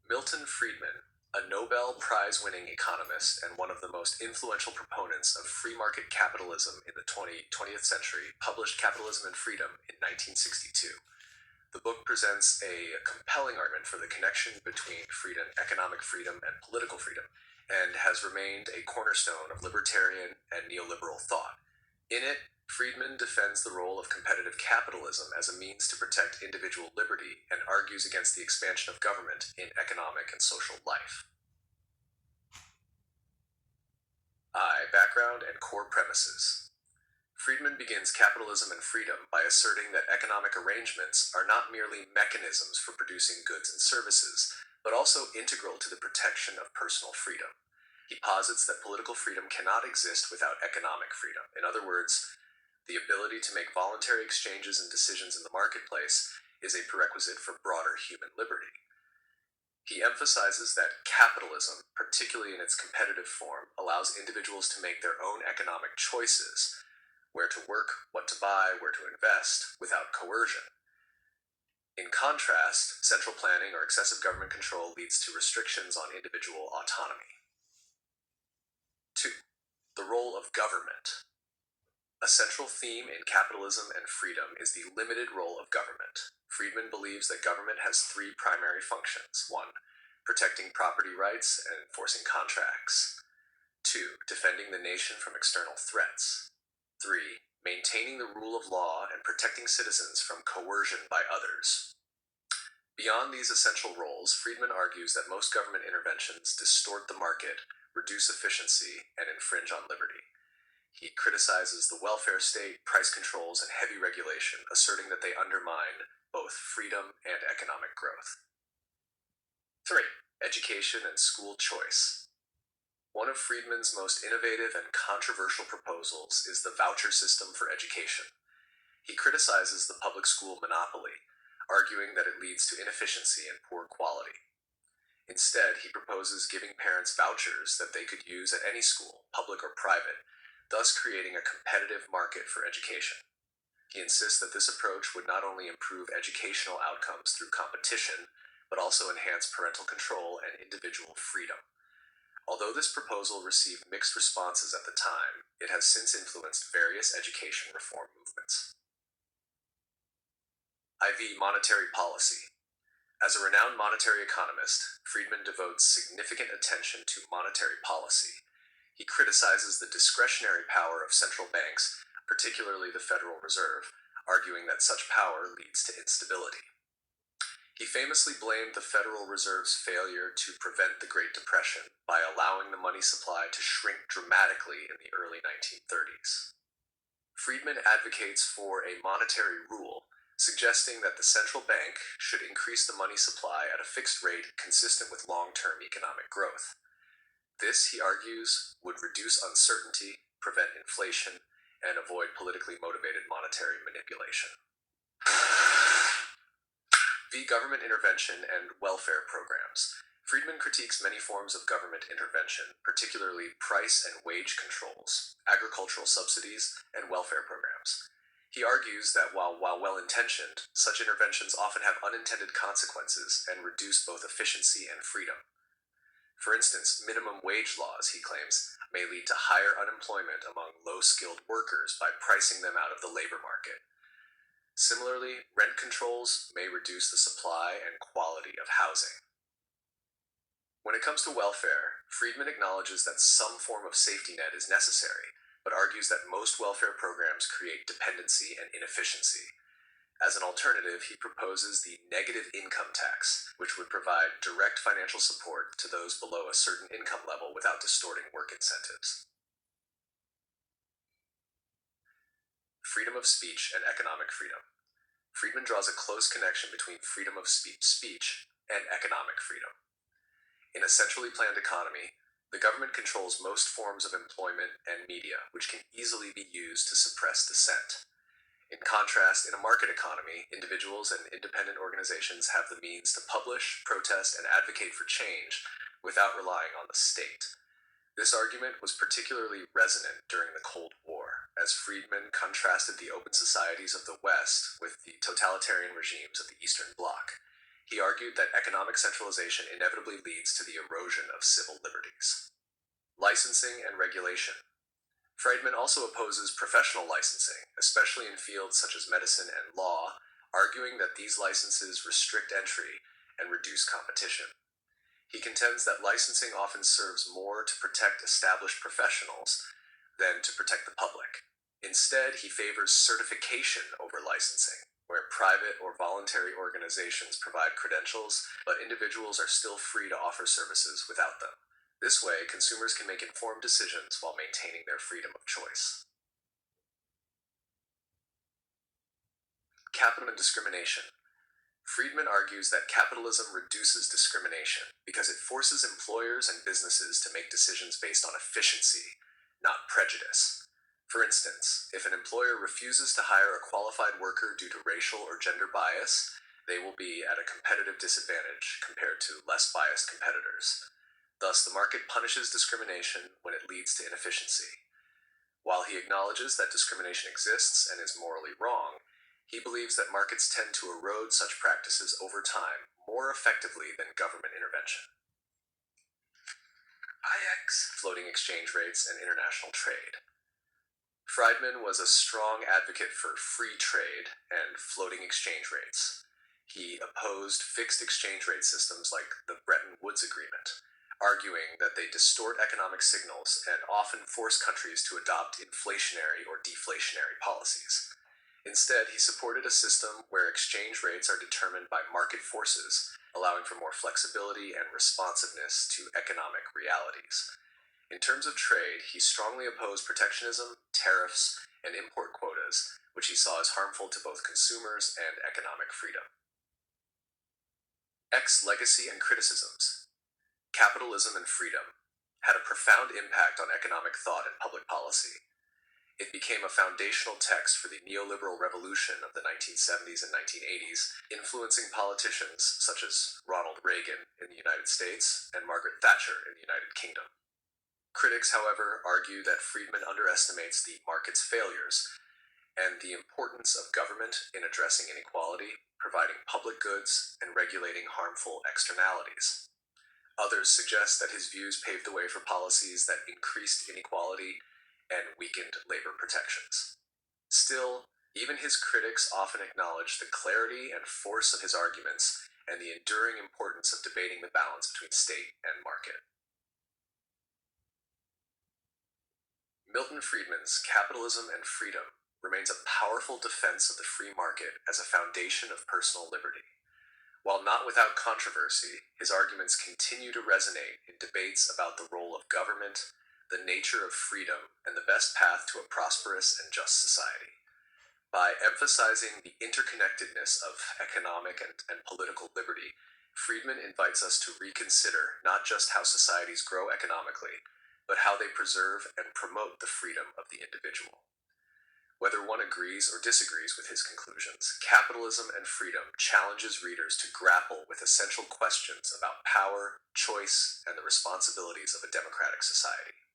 Milton Friedman, a Nobel Prize-winning economist and one of the most influential proponents of free market capitalism in the 20th century, published Capitalism and Freedom in 1962. The book presents a compelling argument for the connection between economic freedom and political freedom, and has remained a cornerstone of libertarian and neoliberal thought. In it, Friedman defends the role of competitive capitalism as a means to protect individual liberty and argues against the expansion of government in economic and social life. Background and core premises. Friedman begins Capitalism and Freedom by asserting that economic arrangements are not merely mechanisms for producing goods and services, but also integral to the protection of personal freedom. He posits that political freedom cannot exist without economic freedom. In other words, the ability to make voluntary exchanges and decisions in the marketplace is a prerequisite for broader human liberty. He emphasizes that capitalism, particularly in its competitive form, allows individuals to make their own economic choices, where to work, what to buy, where to invest, without coercion. In contrast, central planning or excessive government control leads to restrictions on individual autonomy. 2. The role of government. A central theme in Capitalism and Freedom is the limited role of government. Friedman believes that government has three primary functions. 1. Protecting property rights and enforcing contracts. 2. Defending the nation from external threats. 3. Maintaining the rule of law and protecting citizens from coercion by others. Beyond these essential roles, Friedman argues that most government interventions distort the market, reduce efficiency, and infringe on liberty. He criticizes the welfare state, price controls, and heavy regulation, asserting that they undermine both freedom and economic growth. 3. Education and school choice. One of Friedman's most innovative and controversial proposals is the voucher system for education. He criticizes the public school monopoly, arguing that it leads to inefficiency and poor quality. Instead, he proposes giving parents vouchers that they could use at any school, public or private, thus creating a competitive market for education. He insists that this approach would not only improve educational outcomes through competition, but also enhance parental control and individual freedom. Although this proposal received mixed responses at the time, it has since influenced various education reform movements. Monetary policy. As a renowned monetary economist, Friedman devotes significant attention to monetary policy. He criticizes the discretionary power of central banks, particularly the Federal Reserve, arguing that such power leads to instability. He famously blamed the Federal Reserve's failure to prevent the Great Depression by allowing the money supply to shrink dramatically in the early 1930s. Friedman advocates for a monetary rule, suggesting that the central bank should increase the money supply at a fixed rate consistent with long-term economic growth. This, he argues, would reduce uncertainty, prevent inflation, and avoid politically motivated monetary manipulation. Government intervention and welfare programs. Friedman critiques many forms of government intervention, particularly price and wage controls, agricultural subsidies, and welfare programs. He argues that while well-intentioned, such interventions often have unintended consequences and reduce both efficiency and freedom. For instance, minimum wage laws, he claims, may lead to higher unemployment among low-skilled workers by pricing them out of the labor market. Similarly, rent controls may reduce the supply and quality of housing. When it comes to welfare, Friedman acknowledges that some form of safety net is necessary, but argues that most welfare programs create dependency and inefficiency. As an alternative, he proposes the negative income tax, which would provide direct financial support to those below a certain income level without distorting work incentives. Freedom of speech and economic freedom. Friedman draws a close connection between freedom of speech and economic freedom. In a centrally planned economy, the government controls most forms of employment and media, which can easily be used to suppress dissent. In contrast, in a market economy, individuals and independent organizations have the means to publish, protest, and advocate for change without relying on the state. This argument was particularly resonant during the Cold War, as Friedman contrasted the open societies of the West with the totalitarian regimes of the Eastern Bloc. He argued that economic centralization inevitably leads to the erosion of civil liberties. Licensing and regulation. Friedman also opposes professional licensing, especially in fields such as medicine and law, arguing that these licenses restrict entry and reduce competition. He contends that licensing often serves more to protect established professionals than to protect the public. Instead, he favors certification over licensing, where private or voluntary organizations provide credentials, but individuals are still free to offer services without them. This way, consumers can make informed decisions while maintaining their freedom of choice. Capitalism and discrimination. Friedman argues that capitalism reduces discrimination because it forces employers and businesses to make decisions based on efficiency, not prejudice. For instance, if an employer refuses to hire a qualified worker due to racial or gender bias, they will be at a competitive disadvantage compared to less biased competitors. Thus, the market punishes discrimination when it leads to inefficiency. While he acknowledges that discrimination exists and is morally wrong, he believes that markets tend to erode such practices over time more effectively than government intervention. IX, floating exchange rates and international trade. Friedman was a strong advocate for free trade and floating exchange rates. He opposed fixed exchange rate systems like the Bretton Woods Agreement, arguing that they distort economic signals and often force countries to adopt inflationary or deflationary policies. Instead, he supported a system where exchange rates are determined by market forces, allowing for more flexibility and responsiveness to economic realities. In terms of trade, he strongly opposed protectionism, tariffs, and import quotas, which he saw as harmful to both consumers and economic freedom. X legacy and criticisms. Capitalism and Freedom had a profound impact on economic thought and public policy. It became a foundational text for the neoliberal revolution of the 1970s and 1980s, influencing politicians such as Ronald Reagan in the United States and Margaret Thatcher in the United Kingdom. Critics, however, argue that Friedman underestimates the market's failures and the importance of government in addressing inequality, providing public goods, and regulating harmful externalities. Others suggest that his views paved the way for policies that increased inequality and weakened labor protections. Still, even his critics often acknowledge the clarity and force of his arguments and the enduring importance of debating the balance between state and market. Milton Friedman's Capitalism and Freedom remains a powerful defense of the free market as a foundation of personal liberty. While not without controversy, his arguments continue to resonate in debates about the role of government, the nature of freedom, and the best path to a prosperous and just society. By emphasizing the interconnectedness of economic and political liberty, Friedman invites us to reconsider not just how societies grow economically, but how they preserve and promote the freedom of the individual. Whether one agrees or disagrees with his conclusions, Capitalism and Freedom challenges readers to grapple with essential questions about power, choice, and the responsibilities of a democratic society.